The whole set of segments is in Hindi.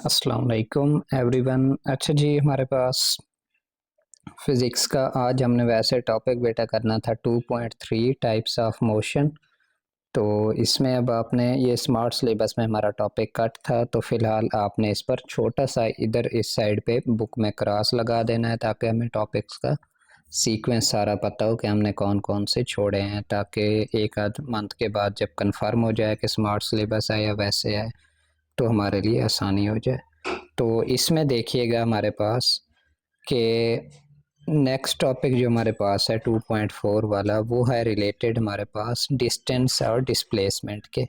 अस्सलाम वालेकुम एवरीवन। अच्छा जी, हमारे पास फिज़िक्स का आज हमने वैसे टॉपिक बेटा करना था 2.3 टाइप्स ऑफ मोशन। तो इसमें अब आपने ये स्मार्ट सिलेबस में हमारा टॉपिक कट था, तो फ़िलहाल आपने इस पर छोटा सा इधर इस साइड पे बुक में क्रॉस लगा देना है ताकि हमें टॉपिक्स का सीक्वेंस सारा पता हो कि हमने कौन कौन से छोड़े हैं, ताकि एक आध मंथ के बाद जब कंफर्म हो जाए कि स्मार्ट सिलेबस है या वैसे है तो हमारे लिए आसानी हो जाए। तो इसमें देखिएगा हमारे पास कि नेक्स्ट टॉपिक जो हमारे पास है 2.4 वाला, वो है रिलेटेड हमारे पास डिस्टेंस और डिस्प्लेसमेंट के।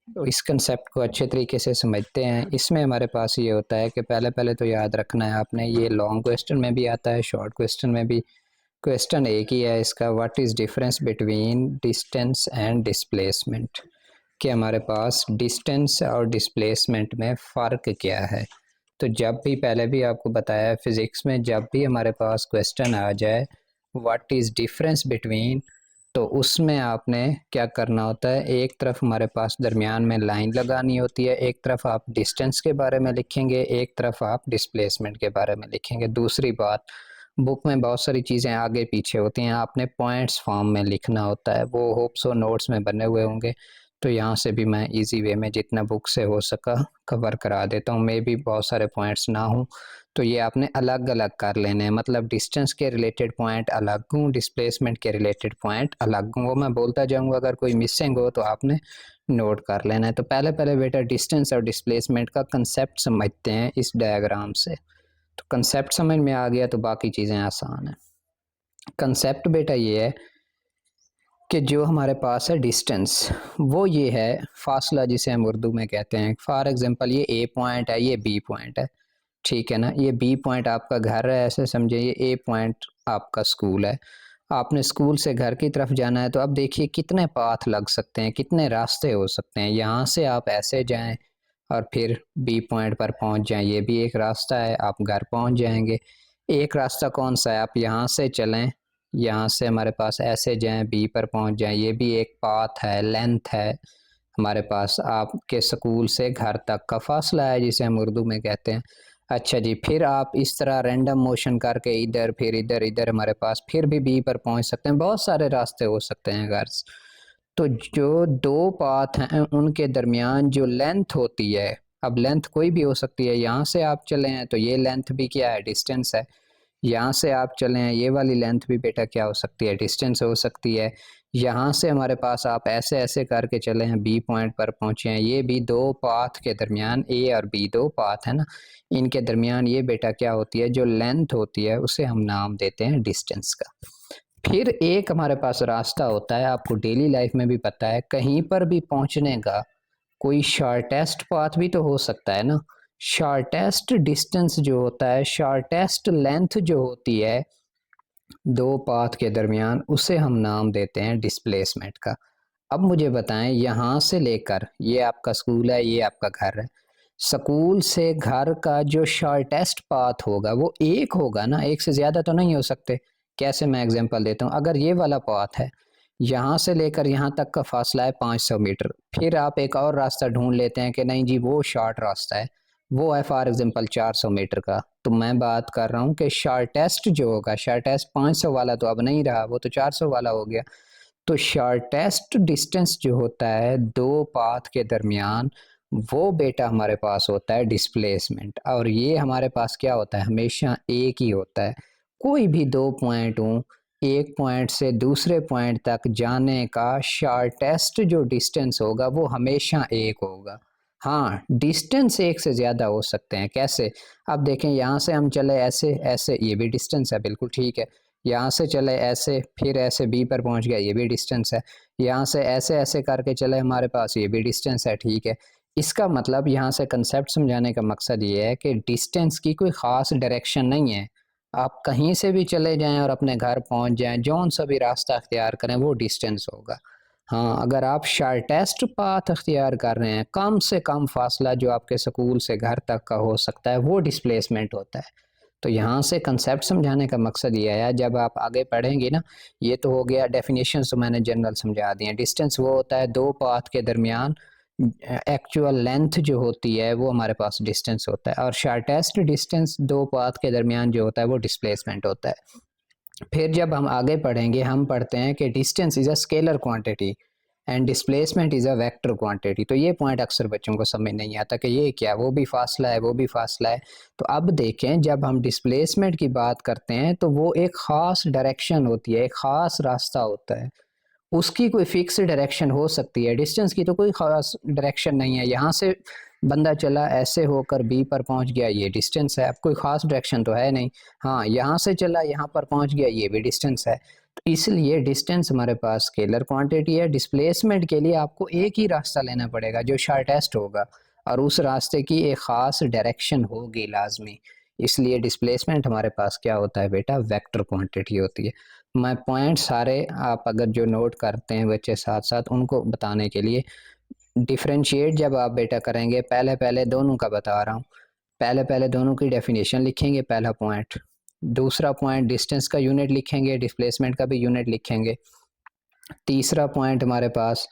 तो इस कंसेप्ट को अच्छे तरीके से समझते हैं। इसमें हमारे पास ये होता है कि पहले पहले तो याद रखना है आपने, ये लॉन्ग क्वेश्चन में भी आता है, शॉर्ट क्वेश्चन में भी। क्वेश्चन एक ही है इसका, what is difference between distance and displacement, कि हमारे पास डिस्टेंस और डिस्प्लेसमेंट में फ़र्क क्या है। तो जब भी पहले भी आपको बताया फिज़िक्स में, जब भी हमारे पास क्वेश्चन आ जाए व्हाट इज़ डिफरेंस बिटवीन, तो उसमें आपने क्या करना होता है, एक तरफ हमारे पास दरमियान में लाइन लगानी होती है, एक तरफ आप डिस्टेंस के बारे में लिखेंगे, एक तरफ आप डिस्प्लेसमेंट के बारे में लिखेंगे। दूसरी बात, बुक में बहुत सारी चीज़ें आगे पीछे होती हैं, आपने पॉइंट्स फॉर्म में लिखना होता है, वो होप्स और नोट्स में बने हुए होंगे। तो यहाँ से भी मैं इजी वे में जितना बुक से हो सका कवर करा देता हूँ। मे भी बहुत सारे पॉइंट्स ना हूँ, तो ये आपने अलग अलग कर लेने हैं, मतलब डिस्टेंस के रिलेटेड पॉइंट अलग हूँ, डिस्प्लेसमेंट के रिलेटेड पॉइंट अलग हूँ। वो मैं बोलता जाऊँगा, अगर कोई मिसिंग हो तो आपने नोट कर लेना है। तो पहले पहले बेटा डिस्टेंस और डिस्प्लेसमेंट का कंसेप्ट समझते हैं इस डायग्राम से। तो कंसेप्ट समझ में आ गया तो बाकी चीज़ें आसान है। कंसेप्ट बेटा ये है कि जो हमारे पास है डिस्टेंस, वो ये है फासला, जिसे हम उर्दू में कहते हैं। फॉर एग्जांपल ये ए पॉइंट है, ये बी पॉइंट है, ठीक है ना। ये बी पॉइंट आपका घर है, ऐसे समझे। ये ए पॉइंट आपका स्कूल है। आपने स्कूल से घर की तरफ जाना है, तो अब देखिए कितने पाथ लग सकते हैं, कितने रास्ते हो सकते हैं। यहाँ से आप ऐसे जाएं और फिर बी पॉइंट पर पहुंच जाएं, ये भी एक रास्ता है, आप घर पहुंच जाएंगे। एक रास्ता कौन सा है, आप यहाँ से चलें, यहाँ से हमारे पास ऐसे जाएं, बी पर पहुंच जाएं, ये भी एक पाथ है, लेंथ है हमारे पास। आपके स्कूल से घर तक का फासला है, जिसे हम उर्दू में कहते हैं। अच्छा जी, फिर आप इस तरह रैंडम मोशन करके इधर फिर इधर इधर हमारे पास फिर भी बी पर पहुंच सकते हैं। बहुत सारे रास्ते हो सकते हैं गर्ल्स। तो जो दो पाथ हैं उनके दरमियान जो लेंथ होती है, अब लेंथ कोई भी हो सकती है। यहाँ से आप चले हैं तो ये लेंथ भी क्या है, डिस्टेंस है। यहाँ से आप चले हैं, ये वाली लेंथ भी बेटा क्या हो सकती है, डिस्टेंस हो सकती है। यहाँ से हमारे पास आप ऐसे ऐसे करके चले हैं, बी पॉइंट पर पहुंचे हैं, ये भी दो पाथ के दरमियान, ए और बी दो पाथ है ना, इनके दरमियान ये बेटा क्या होती है, जो लेंथ होती है उसे हम नाम देते हैं डिस्टेंस का। फिर एक हमारे पास रास्ता होता है, आपको डेली लाइफ में भी पता है, कहीं पर भी पहुंचने का कोई शॉर्टेस्ट पाथ भी तो हो सकता है ना। शॉर्टेस्ट डिस्टेंस जो होता है, शॉर्टेस्ट लेंथ जो होती है दो पाथ के दरमियान, उसे हम नाम देते हैं डिस्प्लेसमेंट का। अब मुझे बताएं, यहाँ से लेकर, ये आपका स्कूल है, ये आपका घर है, स्कूल से घर का जो शॉर्टेस्ट पाथ होगा वो एक होगा ना, एक से ज़्यादा तो नहीं हो सकते। कैसे, मैं एग्जांपल देता हूँ। अगर ये वाला पाथ है, यहाँ से लेकर यहाँ तक का फासला है 500 मीटर, फिर आप एक और रास्ता ढूंढ लेते हैं कि नहीं जी वो शॉर्ट रास्ता है, वो है फॉर एग्जांपल 400 मीटर का। तो मैं बात कर रहा हूँ कि शॉर्टेस्ट जो होगा, शॉर्टेस्ट 500 वाला तो अब नहीं रहा, वो तो 400 वाला हो गया। तो शॉर्टेस्ट डिस्टेंस जो होता है दो पाथ के दरमियान, वो बेटा हमारे पास होता है डिस्प्लेसमेंट। और ये हमारे पास क्या होता है, हमेशा एक ही होता है। कोई भी दो पॉइंट हो, एक पॉइंट से दूसरे पॉइंट तक जाने का शॉर्टेस्ट जो डिस्टेंस होगा वो हमेशा एक होगा। हाँ, डिस्टेंस एक से ज़्यादा हो सकते हैं। कैसे, अब देखें, यहाँ से हम चले ऐसे ऐसे, ये भी डिस्टेंस है, बिल्कुल ठीक है। यहाँ से चले ऐसे, फिर ऐसे बी पर पहुँच गया, ये भी डिस्टेंस है। यहाँ से ऐसे ऐसे करके चले, हमारे पास ये भी डिस्टेंस है, ठीक है। इसका मतलब यहाँ से कंसेप्ट समझाने का मकसद ये है कि डिस्टेंस की कोई ख़ास डायरेक्शन नहीं है। आप कहीं से भी चले जाएं और अपने घर पहुँच जाएं, जौन सा भी रास्ता अख्तियार करें वो डिस्टेंस होगा। हाँ, अगर आप शॉर्टेस्ट पाथ अख्तियार कर रहे हैं, कम से कम फासला जो आपके स्कूल से घर तक का हो सकता है, वो डिस्प्लेसमेंट होता है। तो यहाँ से कंसेप्ट समझाने का मकसद ये है, जब आप आगे पढ़ेंगे ना, ये तो हो गया डेफिनेशन, तो मैंने जनरल समझा दिए। डिस्टेंस वो होता है दो पाथ के दरमियान एक्चुअल लेंथ जो होती है वो हमारे पास डिस्टेंस होता है, और शॉर्टेस्ट डिस्टेंस दो पाथ के दरमियान जो होता है वो डिस्प्लेसमेंट होता है। फिर जब हम आगे पढ़ेंगे हम पढ़ते हैं कि distance is a scalar quantity and displacement is a vector quantity. तो ये पॉइंट अक्सर बच्चों को समझ नहीं आता कि ये क्या, वो भी फासला है वो भी फासला है। तो अब देखें, जब हम डिस्प्लेसमेंट की बात करते हैं तो वो एक ख़ास डायरेक्शन होती है, एक ख़ास रास्ता होता है, उसकी कोई फिक्स डायरेक्शन हो सकती है। डिस्टेंस की तो कोई खास डायरेक्शन नहीं है, यहाँ से बंदा चला ऐसे होकर बी पर पहुंच गया, ये डिस्टेंस है, अब कोई खास डायरेक्शन तो है नहीं। हाँ, यहाँ से चला यहाँ पर पहुंच गया, ये भी डिस्टेंस है। तो इसलिए डिस्टेंस हमारे पास स्केलर क्वांटिटी है। डिस्प्लेसमेंट के लिए आपको एक ही रास्ता लेना पड़ेगा जो शॉर्टेस्ट होगा, और उस रास्ते की एक खास डायरेक्शन होगी लाजमी। इसलिए डिस्प्लेसमेंट हमारे पास क्या होता है बेटा, वेक्टर क्वांटिटी होती है। मैं पॉइंट सारे आप अगर जो नोट करते हैं बच्चे साथ साथ उनको बताने के लिए, डिफरेंशिएट जब आप बेटा करेंगे, पहले पहले दोनों का बता रहा हूँ, पहले पहले दोनों की डेफिनेशन लिखेंगे, पहला पॉइंट। दूसरा पॉइंट डिस्टेंस का यूनिट लिखेंगे, डिस्प्लेसमेंट का भी यूनिट लिखेंगे। तीसरा पॉइंट हमारे पास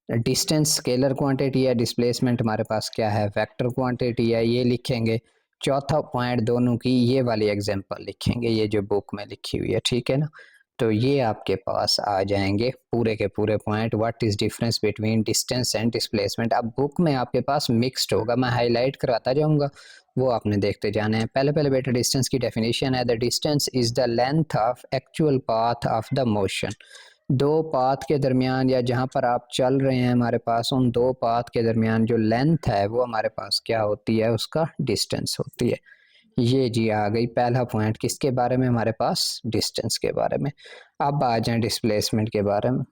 डिस्टेंस स्केलर क्वांटिटी है, डिस्प्लेसमेंट हमारे पास क्या है, वेक्टर क्वांटिटी है, ये लिखेंगे। चौथा पॉइंट दोनों की ये वाली एग्जांपल लिखेंगे, ये जो बुक में लिखी हुई है, ठीक है ना। तो ये आपके पास आ जाएंगे पूरे के पूरे point, what is difference between distance and displacement. अब बुक में आपके पास मिक्स्ड होगा, मैं हाईलाइट कराता जाऊंगा, वो आपने देखते जाने हैं। पहले पहले बेटा डिस्टेंस की डेफिनेशन है, the distance is the length of actual path of the motion. दो पाथ के दरमियान या जहाँ पर आप चल रहे हैं हमारे पास, उन दो पाथ के दरमियान जो लेंथ है वो हमारे पास क्या होती है, उसका डिस्टेंस होती है। ये जी आ गई पहला पॉइंट किसके बारे में, हमारे पास डिस्टेंस के बारे में। अब आ जाए डिस्प्लेसमेंट के बारे में।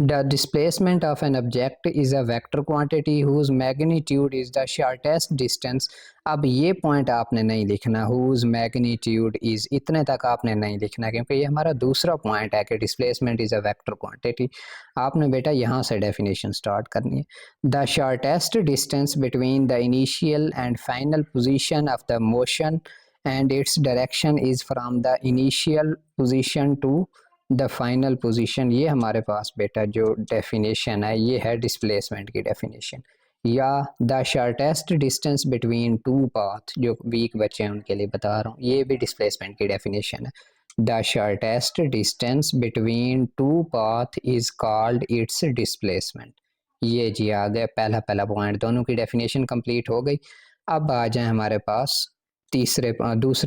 The displacement of an object is a vector quantity whose magnitude is the shortest distance। अब ये पॉइंट आपने नहीं लिखना, whose magnitude is, इतने तक आपने नहीं लिखना, क्योंकि ये हमारा दूसरा पॉइंट है कि displacement is a vector quantity. आपने बेटा यहाँ से डेफिनेशन स्टार्ट करनी है। The shortest distance between the initial and final position of the motion and its direction is from the initial position to the final position. ये हमारे पास बेटा जो डेफिनेशन है ये है डिस्प्लेसमेंट की डेफिनेशन। या the shortest distance between two path, जो वीक बच्चे हैं उनके लिए बता रहा हूँ, ये भी डिस्प्लेसमेंट की डेफिनेशन है। The shortest distance between two path is called its displacement. ये जी आ गया पहला पहला पॉइंट, दोनों की डेफिनेशन कंप्लीट हो गई। अब आ जाए हमारे पास दूसरे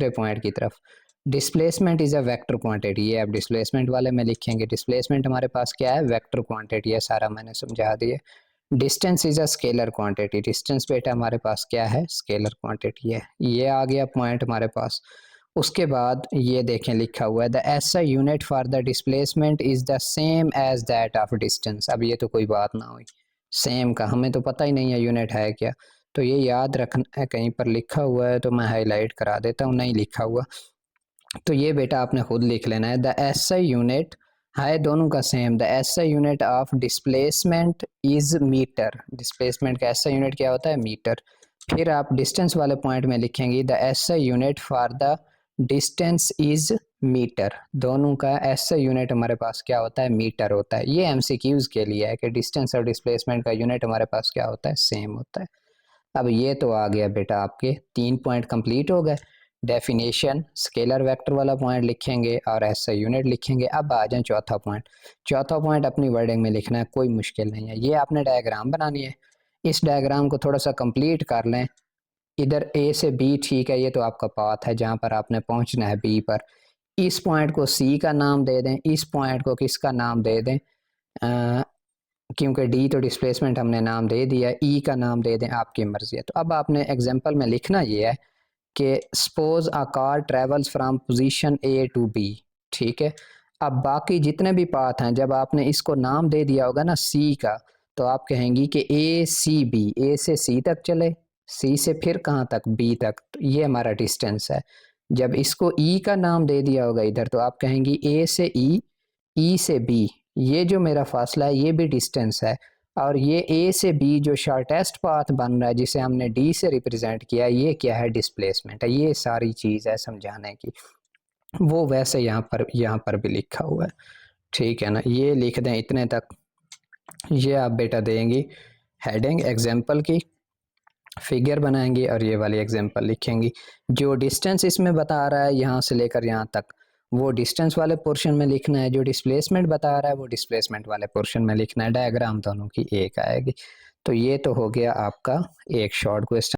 पॉइंट की तरफ। Displacement is a vector quantity, ये अब डिस्प्लेसमेंट वाले में लिखेंगे। डिस्प्लेसमेंट हमारे पास क्या है, वेक्टर क्वांटिटी है, सारा मैंने समझा दिया। Distance is a scalar quantity, distance बेटा हमारे पास क्या है, स्केलर क्वांटिटी है। ये आ गया पॉइंट हमारे पास। उसके बाद ये देखें लिखा हुआ है, the SI unit for the displacement is the same as that of distance. अब ये तो कोई बात ना हुई, सेम का हमें तो पता ही नहीं है यूनिट है क्या, तो ये याद रखना है। कहीं पर लिखा हुआ है तो मैं हाईलाइट करा देता हूँ, नहीं लिखा हुआ तो ये बेटा आपने खुद लिख लेना है। द एसआई यूनिट है दोनों का same, the SI unit of displacement is metre. Displacement का एसआई यूनिट क्या होता है, मीटर। फिर आप डिस्टेंस वाले पॉइंट में लिखेंगे the SI unit for the distance is metre. दोनों का एसआई यूनिट हमारे पास क्या होता है, मीटर होता है। ये एमसीक्यूज के लिए है कि डिस्टेंस और डिस्प्लेसमेंट का यूनिट हमारे पास क्या होता है, सेम होता है। अब ये तो आ गया बेटा, आपके 3 पॉइंट कंप्लीट हो गए। डेफिनेशन, स्केलर वेक्टर वाला पॉइंट लिखेंगे और ऐसा यूनिट लिखेंगे। अब आ जाए चौथा पॉइंट। चौथा पॉइंट अपनी वर्डिंग में लिखना है, कोई मुश्किल नहीं है। ये आपने डायग्राम बनानी है, इस डायग्राम को थोड़ा सा कंप्लीट कर लें। इधर ए से बी ठीक है, ये तो आपका पाथ है जहाँ पर आपने पहुँचना है बी पर। इस पॉइंट को सी का नाम दे दें, इस पॉइंट को किसका नाम दे दें, क्योंकि डी तो डिस्प्लेसमेंट हमने नाम दे दिया, ई का नाम दे दें, आपकी मर्जी है। तो अब आपने एग्जांपल में लिखना ये है कि suppose a car travels from position A to B, ठीक है। अब बाकी जितने भी पाथ हैं, जब आपने इसको नाम दे दिया होगा ना सी का, तो आप कहेंगी कि ए सी बी, ए से सी तक चले, सी से फिर कहाँ तक, बी तक, तो ये हमारा डिस्टेंस है। जब इसको ई का नाम दे दिया होगा इधर, तो आप कहेंगी ए से ई से बी, ये जो मेरा फासला है ये भी डिस्टेंस है। और ये ए से बी जो शॉर्टेस्ट पाथ बन रहा है जिसे हमने डी से रिप्रेजेंट किया, ये क्या है, डिस्प्लेसमेंट है। ये सारी चीज़ है समझाने की, वो वैसे यहाँ पर भी लिखा हुआ है, ठीक है ना। ये लिख दें इतने तक। ये आप बेटा देंगी हेडिंग एग्जाम्पल की, फिगर बनाएंगे और ये वाली एग्जाम्पल लिखेंगे। जो डिस्टेंस इसमें बता रहा है यहाँ से लेकर यहाँ तक, वो डिस्टेंस वाले पोर्शन में लिखना है। जो डिस्प्लेसमेंट बता रहा है वो डिस्प्लेसमेंट वाले पोर्शन में लिखना है। डायग्राम दोनों की एक आएगी। तो ये तो हो गया आपका एक शॉर्ट क्वेश्चन।